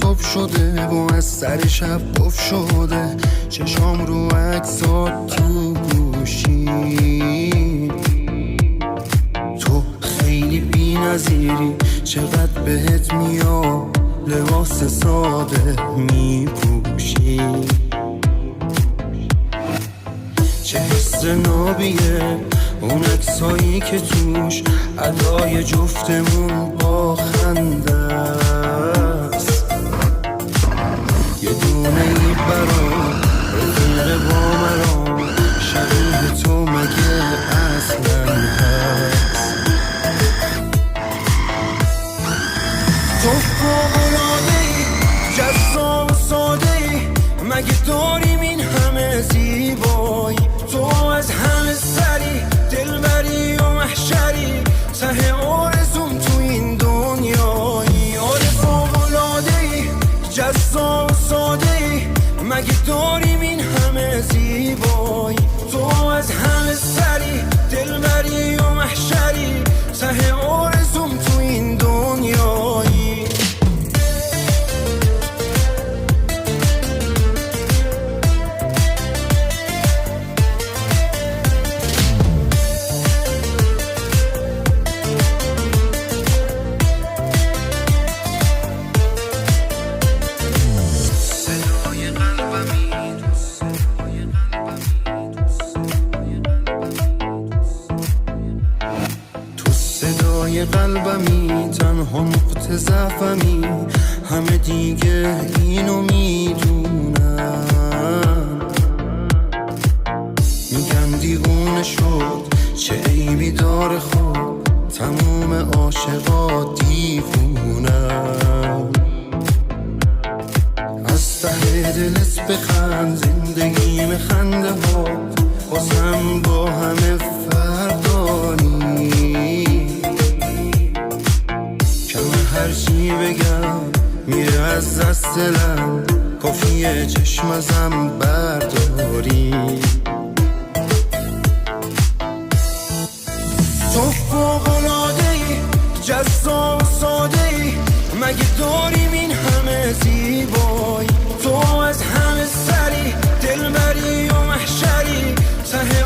صبح شده و از سر شب قف شده، چشام رو عکسات تو گوشی. تو خیلی بی نظیری، چقدر بهت میاد لباس ساده میپوشی. چه حس نابیه اون عکسایی که توش ادای جفتمون با خنده است. یه دونه ای برام رفیق با مرام، شبیه تو مگه اصلا هست؟ تو فوق‌العاده‌ای، جذاب و ساده‌ای، مگه داریم این همه زیبایی؟ تو از همه سری، دلبری و محشری، ته آرزوم تو این دنیایی. آره فوق‌العاده‌ای، جذاب و ساده‌ای، مگه داریم این همه زیبایی؟ تو از همه سری، دلبری و محشری، ته آرزوم تو این دنیایی. قلبمی تنها نقطه ضعفمی، همه دیگه اینو میدونن. میگن دیوونه شد، چه عیبی داره خود، تموم عاشقا دیوونن. از ته دلت بخند، زندگیم خنده ها بازم با همه فردانی. هرچی بگم میره از دست دلم، کافیه چشم ازم برداری. تو فوق‌العاده‌ای، جذاب و ساده‌ای، مگه داریم این همه زیبایی؟ تو از همه سری، دلبری و محشری، ته